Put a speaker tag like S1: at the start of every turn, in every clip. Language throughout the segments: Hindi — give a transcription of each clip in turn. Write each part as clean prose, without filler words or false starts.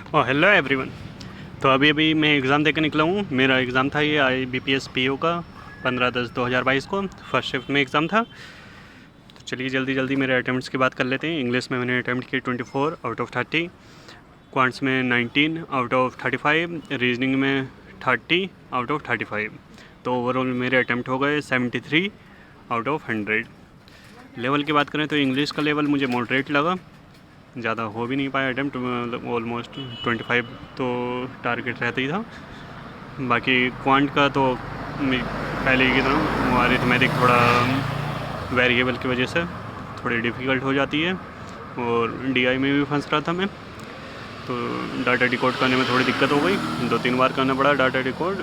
S1: Hello everyone. तो अभी अभी मैं एग्ज़ाम देकर निकला हूँ। मेरा एग्ज़ाम था ये IBPS PO का 15/10/2022 को फर्स्ट शिफ्ट में एग्ज़ाम था। तो चलिए जल्दी जल्दी मेरे अटैम्प्ट्स की बात कर लेते हैं। इंग्लिश में मैंने अटैम्प्ट किए 24 आउट ऑफ 30, क्वांट्स में 19 आउट ऑफ 35, रीजनिंग में 30 आउट ऑफ 35। तो ओवरऑल मेरे अटैम्प्ट हो गए 73 आउट ऑफ 100। लेवल की बात करें तो इंग्लिश का लेवल मुझे मॉडरेट लगा, ज़्यादा हो भी नहीं पाया अटैम्प्ट, मतलब ऑलमोस्ट 25 तो टारगेट रहता ही था। बाकी क्वांट का तो पहले ही की तरह वो अरिथमेटिक थोड़ा वेरिएबल की वजह से थोड़ी डिफ़िकल्ट हो जाती है, और DI में भी फंस रहा था मैं, तो डाटा डिकोड करने में थोड़ी दिक्कत हो गई। 2-3 बार करना पड़ा डाटा डिकोड,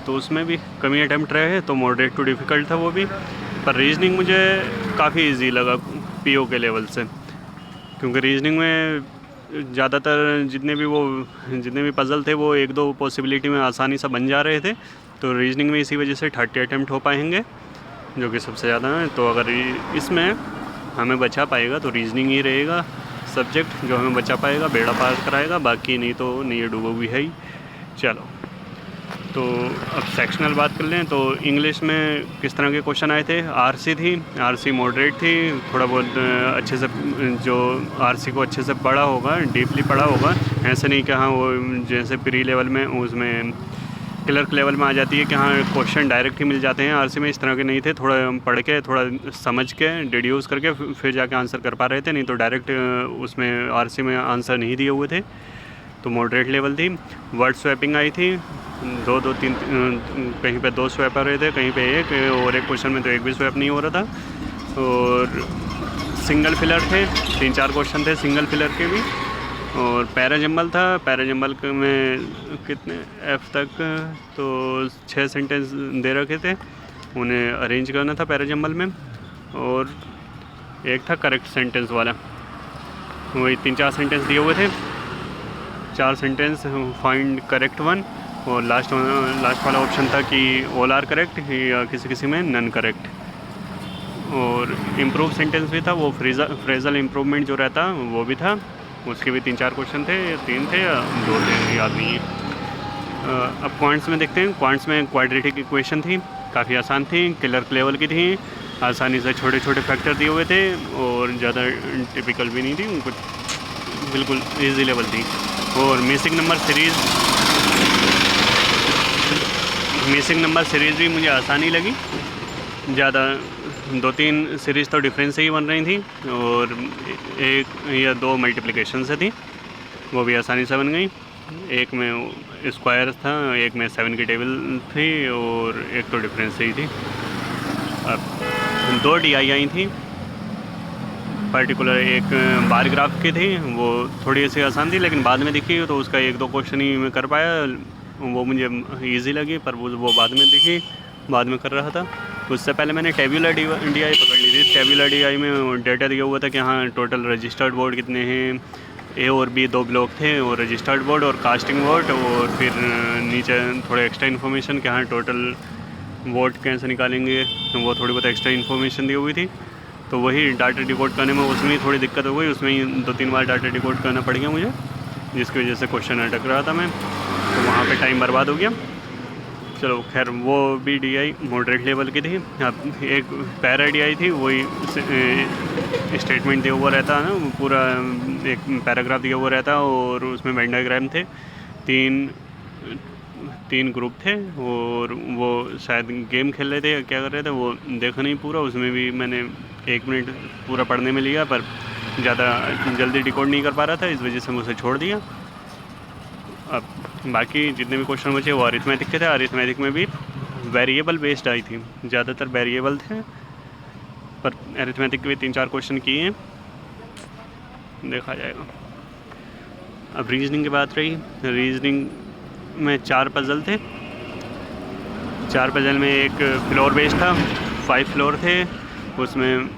S1: तो उसमें भी कमी अटैम्प्ट रहे, तो मॉडरेट टू डिफ़िकल्ट था वो भी। पर रीजनिंग मुझे काफ़ी इजी लगा PO के लेवल से, क्योंकि रीजनिंग में ज़्यादातर जितने भी पज़ल थे वो 1-2 पॉसिबिलिटी में आसानी से बन जा रहे थे। तो रीजनिंग में इसी वजह से 30 अटैम्प्ट हो पाएंगे, जो कि सबसे ज़्यादा है। तो अगर इसमें हमें बचा पाएगा तो रीजनिंग ही रहेगा सब्जेक्ट जो हमें बचा पाएगा, बेड़ा पार कराएगा। बाकी नहीं तो नहीं, डूबो भी है ही। चलो, तो अब सेक्शनल बात कर लें तो इंग्लिश में किस तरह के क्वेश्चन आए थे। RC थी, RC मॉडरेट थी, थोड़ा बहुत अच्छे से जो RC को अच्छे से पढ़ा होगा, डीपली पढ़ा होगा। ऐसे नहीं कि हाँ वो जैसे प्री लेवल में उसमें क्लर्क लेवल में आ जाती है कि हाँ क्वेश्चन डायरेक्ट ही मिल जाते हैं। RC में इस तरह के नहीं थे, थोड़ा पढ़ के थोड़ा समझ के डिड्यूस करके फिर जाके आंसर कर पा रहे थे, नहीं तो डायरेक्ट उसमें RC में आंसर नहीं दिए हुए थे। तो मॉडरेट लेवल थी। वर्ड स्वैपिंग आई थी, 2-2-3, कहीं पे 2 स्वैप आ रहे थे, कहीं पे 1, और एक क्वेश्चन में तो 1 भी स्वैप नहीं हो रहा था। और सिंगल फिलर थे, 3-4 क्वेश्चन थे सिंगल फिलर के भी। और पैराजम्बल था, पैराजम्बल में कितने F तक, तो 6 सेंटेंस दे रखे थे, उन्हें अरेंज करना था पैराजम्बल में। और एक था करेक्ट सेंटेंस वाला, वही 3-4 सेंटेंस दिए हुए थे, 4 सेंटेंस फाइंड करेक्ट वन। और लास्ट वाला ऑप्शन था कि ऑल आर करेक्ट या किसी किसी में नन करेक्ट। और इम्प्रूव सेंटेंस भी था, वो फ्रेजल इम्प्रूवमेंट जो रहता वो भी था। उसके भी 3-4 क्वेश्चन थे, 3 थे या 2 थे, याद नहीं है। अब क्वांट्स में देखते हैं। क्वांट्स में क्वाड्रेटिक इक्वेशन थी, काफ़ी आसान थी, क्लर्क लेवल की थी, आसानी से छोटे छोटे फैक्टर दिए हुए थे, और ज़्यादा टिपिकल भी नहीं थी, उनको बिल्कुल इजी लेवल थी। और मिसिंग नंबर सीरीज़ भी मुझे आसानी लगी। ज़्यादा 2-3 सीरीज़ तो डिफरेंस से ही बन रही थी, और 1 या 2 मल्टीप्लिकेशन से थी, वो भी आसानी से बन गई। एक में स्क्वायर था, एक में 7 की टेबल थी, और एक तो डिफरेंस से ही थी। अब 2 DI आई थी, पर्टिकुलर एक बार ग्राफ की थी, वो थोड़ी सी आसान थी, लेकिन बाद में दिखी तो उसका 1-2 क्वेश्चन ही मैं कर पाया, वो मुझे इजी लगी, पर वो बाद में दिखी, बाद में कर रहा था। उससे पहले मैंने टेबुलर DI पकड़ ली थी। टेबुलर DI में डेटा दिया हुआ था कि हाँ टोटल रजिस्टर्ड बोर्ड कितने हैं, A और B 2 ब्लॉक थे, और रजिस्टर्ड बोर्ड और कास्टिंग वोट, और फिर नीचे थोड़े एक्स्ट्रा इन्फॉर्मेशन कि हाँ टोटल वोट कैसे निकालेंगे, तो वो थोड़ी बहुत एक्स्ट्रा इन्फॉर्मेशन दी हुई थी। तो वही डाटा डिकोड करने में उसमें ही थोड़ी दिक्कत हो गई, उसमें ही 2-3 बार डाटा डिकोड करना पड़ गया मुझे, जिसकी वजह से क्वेश्चन अटक रहा था मैं, तो वहाँ पे टाइम बर्बाद हो गया। चलो खैर, वो भी DI मॉडरेट लेवल की थी। अब एक पैरा DI थी, वही स्टेटमेंट दिया हुआ रहता है ना, पूरा एक पैराग्राफ दिया हुआ रहता, और उसमें वेन डायग्राम थे, 3 ग्रुप थे, और वो शायद गेम खेल रहे थे या क्या कर रहे थे, वो देखा नहीं पूरा। उसमें भी मैंने 1 मिनट पूरा पढ़ने में लिया, पर ज़्यादा जल्दी डिकोड नहीं कर पा रहा था, इस वजह से मैं उसे छोड़ दिया। अब बाकी जितने भी क्वेश्चन बचे वो अरिथमेटिक के थे। अरिथमेटिक में भी वेरिएबल बेस्ड आई थी, ज़्यादातर वेरिएबल थे, पर अरिथमेटिक के भी 3-4 क्वेश्चन किए हैं, देखा जाएगा। अब रीजनिंग की बात रही, रीजनिंग में 4 पज़ल थे। 4 पज़ल में एक फ्लोर बेस्ड था, 5 फ्लोर थे, उसमें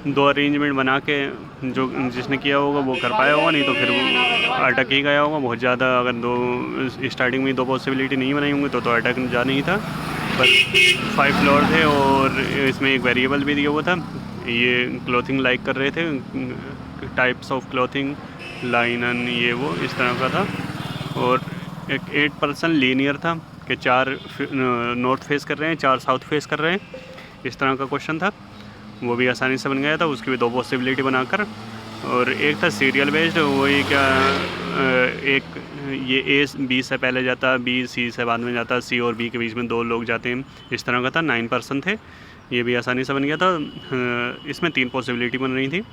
S1: 2 अरेंजमेंट बना के जो जिसने किया होगा वो कर पाया होगा, नहीं तो फिर वो अटक ही गया होगा बहुत ज़्यादा। अगर 2 स्टार्टिंग में 2 पॉसिबिलिटी नहीं बनाई होंगी तो अटक जाना ही था। पर 5 फ्लोर थे, और इसमें एक वेरिएबल भी दिया हुआ था। ये क्लॉथिंग लाइक कर रहे थे, टाइप्स ऑफ क्लॉथिंग लाइनन ये वो इस तरह का था। और एक 8% लीनियर था कि 4 नॉर्थ फेस कर रहे हैं, 4 साउथ फेस कर रहे हैं, इस तरह का क्वेश्चन था। वो भी आसानी से बन गया था, उसकी भी 2 पॉसिबिलिटी बनाकर। और एक था सीरियल बेस्ड, वही क्या एक ये ए बी से पहले जाता, बी सी से बाद में जाता, सी और बी के बीच में 2 लोग जाते हैं, इस तरह का था। 9% थे, ये भी आसानी से बन गया था। इसमें 3 पॉसिबिलिटी बन रही थी।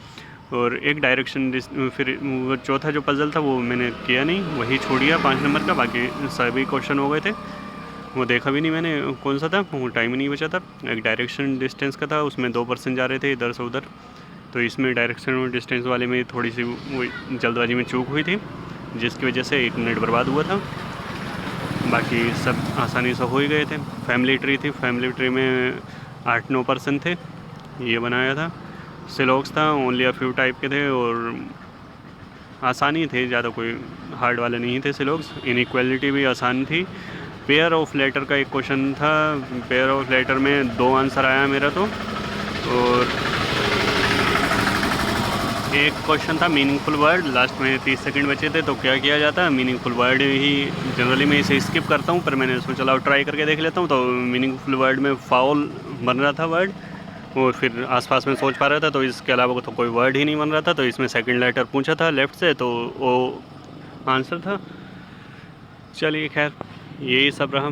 S1: और एक डायरेक्शन फिर वो चौथा जो पजल था वो मैंने किया नहीं, वही छोड़ दिया 5 नंबर का। बाकी सभी क्वेश्चन हो गए थे, वो देखा भी नहीं मैंने कौन सा था, वो टाइम ही नहीं बचा था। एक डायरेक्शन डिस्टेंस का था, उसमें 2% जा रहे थे इधर से उधर, तो इसमें डायरेक्शन और डिस्टेंस वाले में थोड़ी सी वो जल्दबाजी में चूक हुई थी, जिसकी वजह से 1 मिनट बर्बाद हुआ था। बाकी सब आसानी से हो ही गए थे। फैमिली ट्री थी, फैमिली ट्री में 8-9% थे, ये बनाया था। सिलॉक्स था, ओनली अ फ्यू टाइप के थे और आसानी थे, ज़्यादा कोई हार्ड वाले नहीं थे सिलॉक्स। इनइक्वालिटी भी आसान थी। पेयर ऑफ लेटर का एक क्वेश्चन था, पेयर ऑफ लेटर में 2 आंसर आया मेरा तो। और एक क्वेश्चन था मीनिंगफुल वर्ड, लास्ट में 30 सेकंड बचे थे, तो क्या किया जाता है, मीनिंगफुल वर्ड ही जनरली मैं इसे स्किप करता हूँ, पर मैंने सोचा चला ट्राई करके देख लेता हूँ। तो मीनिंगफुल वर्ड में फाउल बन रहा था वर्ड, और फिर आसपास में सोच पा रहा था, तो इसके अलावा तो कोई वर्ड ही नहीं बन रहा था। तो इसमें सेकंड लेटर पूछा था लेफ़्ट से, तो वो आंसर था। चलिए खैर, यही सब रहा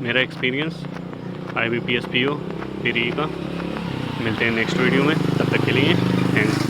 S1: मेरा एक्सपीरियंस IBPS PO 3 का। मिलते हैं नेक्स्ट वीडियो में, तब तक के लिए थैंक्स।